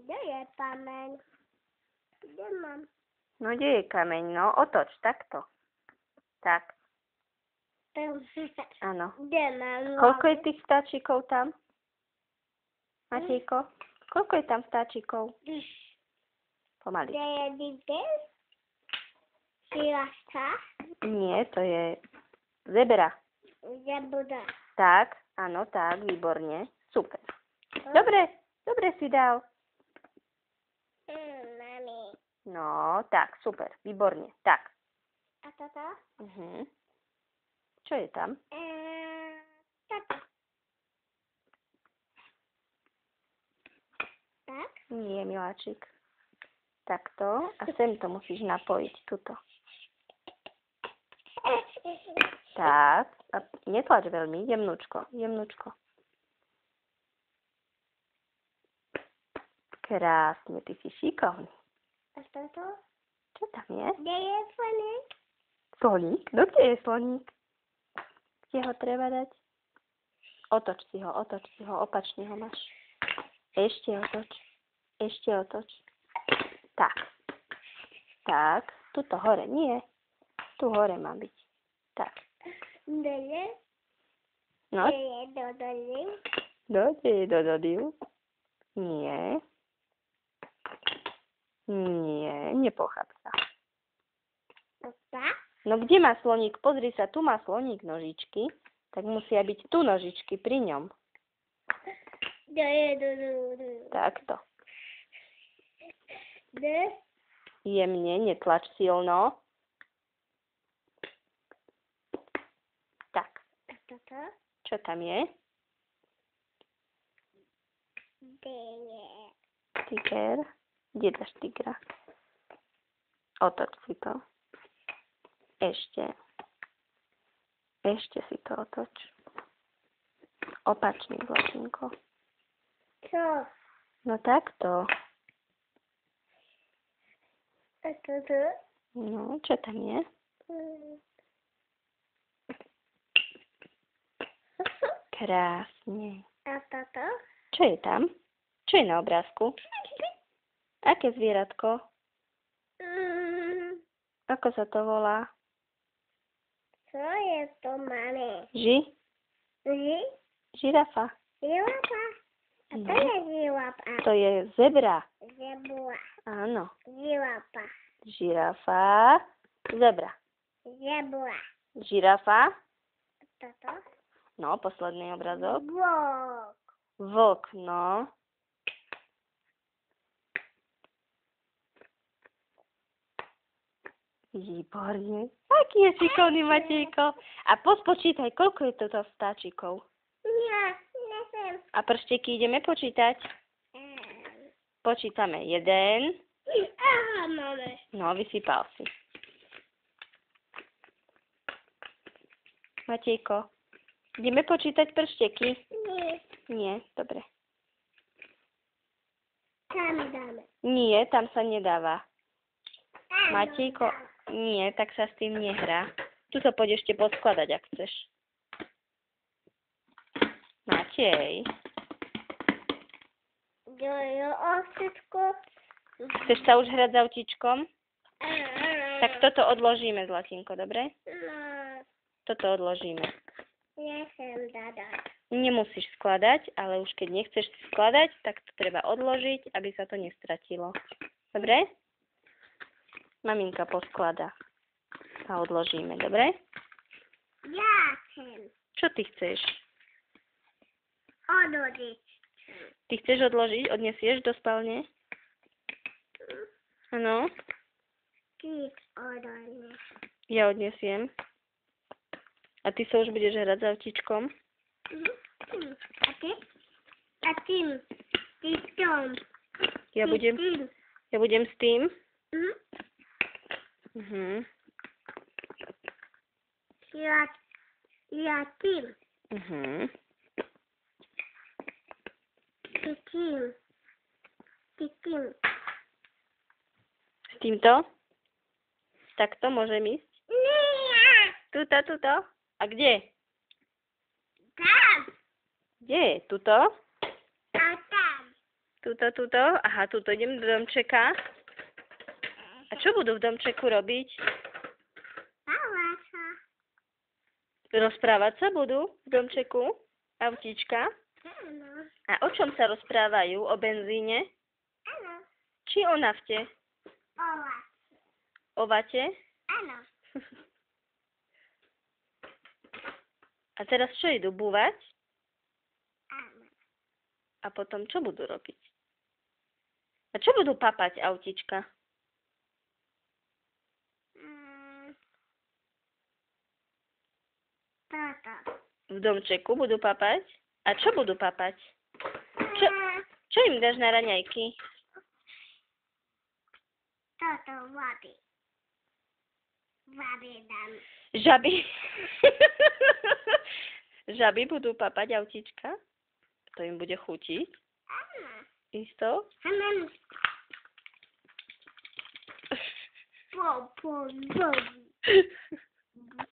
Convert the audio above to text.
Kde je kameň? Kde mám? No, kde je kameň? No, otoč, takto. Tak, áno. Kde mám? Koľko je tých vtáčikov tam? Matejko? Koľko je tam vtáčikov? Pomaly. Kde je dýdel? Žirafa? Nie, to je zebra. Zebra. Tak, áno, tak, výborne. Super. Dobre si dal. Mami. No, tak, super, výborne. Tak. A toto? Čo je tam? Toto. Tak? Nie, miláčik. Takto. A sem to musíš napojiť, tuto. Tak. A netlač veľmi, jemnúčko. Krásne, ty si šikovný. A toto? Čo tam je? Kde je sloník? Sloník? No kde je sloník? Kde ho treba dať? Otoč si ho, opačne ho máš. Ešte otoč. Tak, tuto hore, nie. Tu hore má byť. Tak. Kde je? No. Kde je dodolil? Kde je dododil? Nie, nepocháp sa. Toto? No kde má sloník? Pozri sa, tu má sloník nožičky, tak musia byť tu nožičky pri ňom. Kde je dodolil? Takto. Kde? Jemne, netlač silno. Tak. A toto? Čo tam je? Kde je? Tiger. Kde dáš tigra? Otoč si to. Ešte si to otoč. Opačne, zlatinko. Čo? No takto. A toto? No, čo tam je? Krásne. A toto? Čo je tam? Čo je na obrázku? Aké zvieratko? Ako sa to volá? Co je to, mami? Žirafa. Žirafa? A to je žirafa. To je zebra. Zebra. Áno. Žirafa. Žirafa. Zebra. Zebra. Žirafa. Toto? No, posledný obrazok. Vlk. Vlk, no. Výborne. Aký je šikovný Matejko. A pospočítaj, koľko je toto vtáčikov. Nie, nechcem. A pršteky ideme počítať. Počítame. 1. Aha, máme. No, vysypal si. Matejko, ideme počítať pršteky? Nie, dobre. Tam dáme. Nie, tam sa nedáva. Áno, Matejko, dáme. nie, tak sa s tým nehrá. Tu sa poď ešte poskladať, ak chceš. Matej. Všetko. Chceš sa už hrať s autíčkom? Áno. Tak toto odložíme, Zlatinko, dobre? No, Toto odložíme. nechcem dadať. Nemusíš skladať, ale už keď nechceš skladať, tak to treba odložiť, aby sa to nestratilo. Dobre? Maminka posklada. A odložíme, dobre? Ja chcem Čo ty chceš? odložiť. Ty chceš odložiť? Odnesieš do spálne? Áno? Ty odložiš. Ja odnesiem. A ty sa už budeš hrať s autíčkom? A ty? A tým. Ty s tom. Ja Ty budem s tým? Mhm. Mhm. Ja tým. Mhm. Ty tým. Ty tým. S týmto? Takto môžem ísť? Nie. Tuto. A kde? Tam. Kde je? Tuto? A tam. Tuto. Aha, tuto idem do domčeka. A čo budú v domčeku robiť? Paláca. Rozprávať sa budú v domčeku? Autíčka? Áno. A o čom sa rozprávajú? O benzíne? Áno. Či o nafte? Ola. O vate? Áno. A teraz čo idú? Búvať? Áno. A potom čo budú robiť? A čo budú papať autíčka? Toto. V domčeku budú papať? A čo budú papať? Čo im dáš na raňajky? Toto vody. Vody dám. Žaby? Žaby budú papať autíčka? To im bude chutiť? Áno. Isto? Áno. Po.